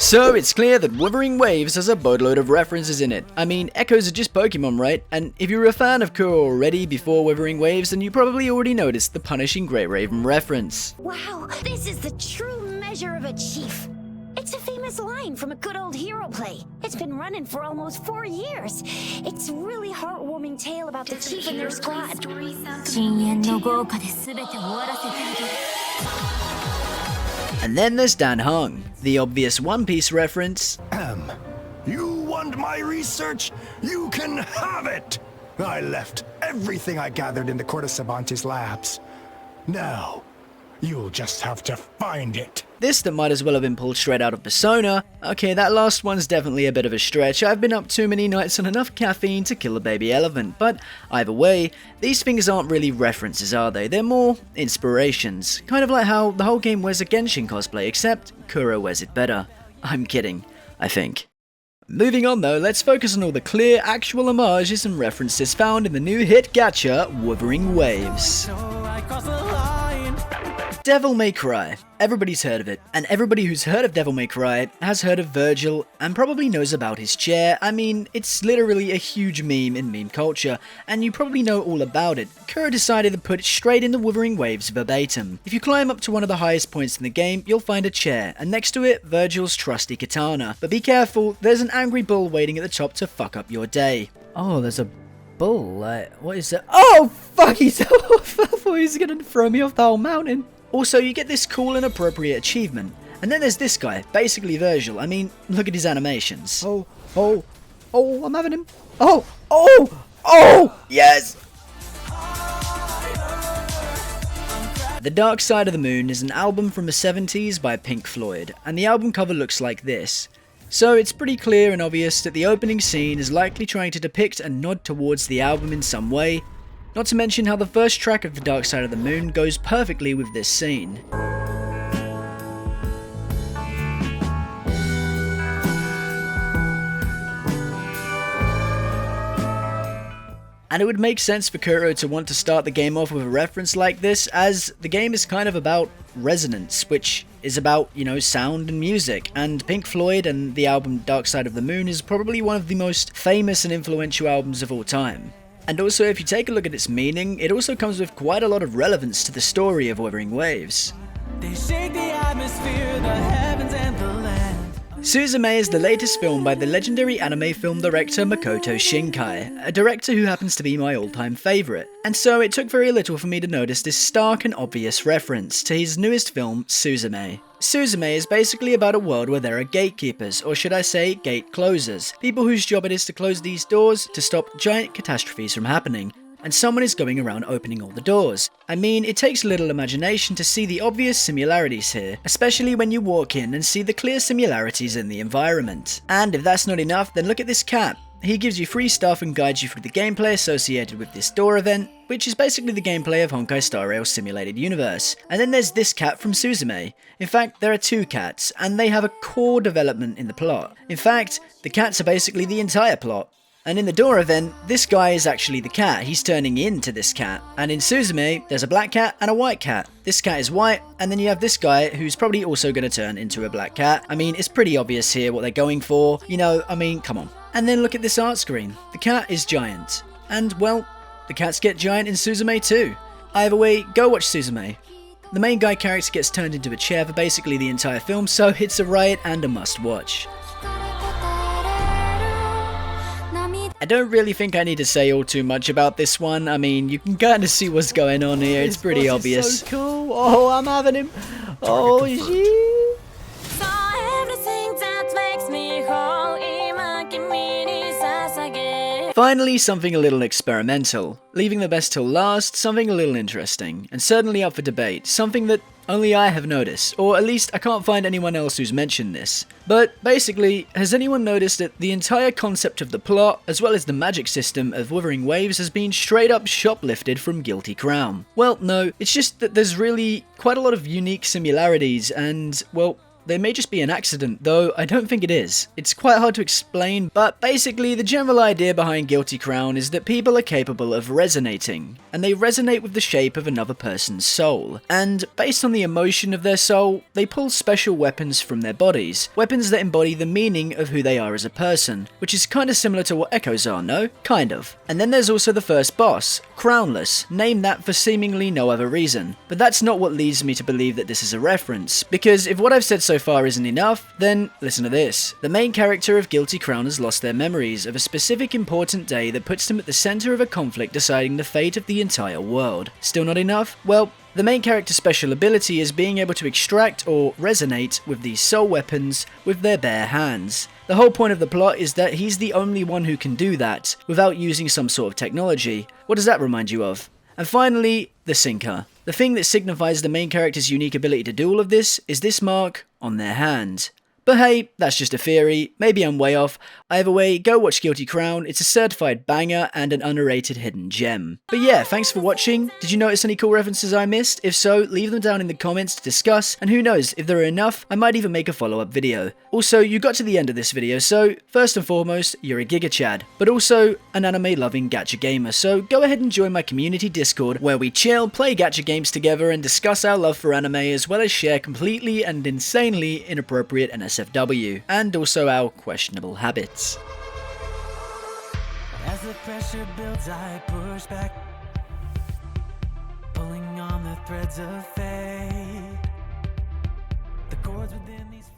So it's clear that Wuthering Waves has a boatload of references in it. I mean, echoes are just Pokemon, right? And if you were a fan of Kuro already before Wuthering Waves, then you probably already noticed the Punishing Great Raven reference. Wow, this is the true measure of a chief. It's a famous line from a good old hero play. It's been running for almost 4 years. It's a really heartwarming tale about the chief and their squad. And then there's Dan Hung, the obvious One Piece reference. You want my research? You can have it! I left everything I gathered in the Cortesabante's labs. Now, you'll just have to find it. This that might as well have been pulled straight out of Persona. Okay, that last one's definitely a bit of a stretch. I've been up too many nights on enough caffeine to kill a baby elephant, but either way, these things aren't really references, are they? They're more inspirations. Kind of like how the whole game wears a Genshin cosplay, except Kuro wears it better. I'm kidding, I think. Moving on though, let's focus on all the clear, actual homages and references found in the new hit gacha, Wuthering Waves. Devil May Cry. Everybody's heard of it, and everybody who's heard of Devil May Cry has heard of Virgil and probably knows about his chair. I mean, it's literally a huge meme in meme culture, and you probably know all about it. Kuro decided to put it straight in the Wuthering Waves verbatim. If you climb up to one of the highest points in the game, you'll find a chair, and next to it, Virgil's trusty katana. But be careful, there's an angry bull waiting at the top to fuck up your day. Oh, there's a bull, what is that? Oh, fuck, I thought he was gonna throw me off the whole mountain. Also, you get this cool and appropriate achievement. And then there's this guy, basically Virgil. I mean, look at his animations. Oh, I'm having him. Oh, yes! The Dark Side of the Moon is an album from the 70s by Pink Floyd, and the album cover looks like this. So it's pretty clear and obvious that the opening scene is likely trying to depict and nod towards the album in some way. Not to mention how the first track of The Dark Side of the Moon goes perfectly with this scene. And it would make sense for Kuro to want to start the game off with a reference like this, as the game is kind of about resonance, which is about, you know, sound and music, and Pink Floyd and the album Dark Side of the Moon is probably one of the most famous and influential albums of all time. And also, if you take a look at its meaning, it also comes with quite a lot of relevance to the story of Wuthering Waves. They shake the atmosphere, the heavens and the land. Suzume is the latest film by the legendary anime film director Makoto Shinkai, a director who happens to be my all-time favourite. And so it took very little for me to notice this stark and obvious reference to his newest film, Suzume. Suzume is basically about a world where there are gatekeepers, or should I say, gate closers, people whose job it is to close these doors to stop giant catastrophes from happening, and someone is going around opening all the doors. I mean, it takes little imagination to see the obvious similarities here, especially when you walk in and see the clear similarities in the environment. And if that's not enough, then look at this cat. He gives you free stuff and guides you through the gameplay associated with this door event, which is basically the gameplay of Honkai Star Rail's simulated universe. And then there's this cat from Suzume. In fact, there are two cats, and they have a core development in the plot. In fact, the cats are basically the entire plot. And in the door event, this guy is actually the cat, he's turning into this cat. And in Suzume, there's a black cat and a white cat. This cat is white, and then you have this guy who's probably also going to turn into a black cat. I mean, it's pretty obvious here what they're going for. You know, I mean, come on. And then look at this art screen. The cat is giant. And, well, the cats get giant in Suzume too. Either way, go watch Suzume. The main guy character gets turned into a chair for basically the entire film, so it's a riot and a must watch. I don't really think I need to say all too much about this one. I mean, you can kind of see what's going on here. It's pretty obvious. So cool. Oh, I'm having him. Oh, shit. Finally, something a little experimental. Leaving the best till last, something a little interesting, and certainly up for debate, something that only I have noticed, or at least I can't find anyone else who's mentioned this. But basically, has anyone noticed that the entire concept of the plot, as well as the magic system of Wuthering Waves, has been straight up shoplifted from Guilty Crown? Well, no, it's just that there's really quite a lot of unique similarities, and, well, they may just be an accident, though I don't think it is. It's quite hard to explain, but basically the general idea behind Guilty Crown is that people are capable of resonating, and they resonate with the shape of another person's soul. And based on the emotion of their soul, they pull special weapons from their bodies, weapons that embody the meaning of who they are as a person, which is kinda similar to what echoes are, no? Kind of. And then there's also the first boss, Crownless, named that for seemingly no other reason. But that's not what leads me to believe that this is a reference, because if what I've said so far isn't enough, then listen to this. The main character of Guilty Crown has lost their memories of a specific important day that puts them at the center of a conflict deciding the fate of the entire world. Still not enough? Well, the main character's special ability is being able to extract or resonate with these soul weapons with their bare hands. The whole point of the plot is that he's the only one who can do that, without using some sort of technology. What does that remind you of? And finally, the sinker. The thing that signifies the main character's unique ability to do all of this is this mark on their hand. But hey, that's just a theory, maybe I'm way off. Either way, go watch Guilty Crown, it's a certified banger and an underrated hidden gem. But yeah, thanks for watching. Did you notice any cool references I missed? If so, leave them down in the comments to discuss, and who knows, if there are enough, I might even make a follow-up video. Also, you got to the end of this video, so first and foremost, you're a Giga Chad, but also an anime-loving gacha gamer, so go ahead and join my community Discord, where we chill, play gacha games together, and discuss our love for anime, as well as share completely and insanely inappropriate NSFW, and also our questionable habits. As the pressure builds, I push back, pulling on the threads of fate. The chords within these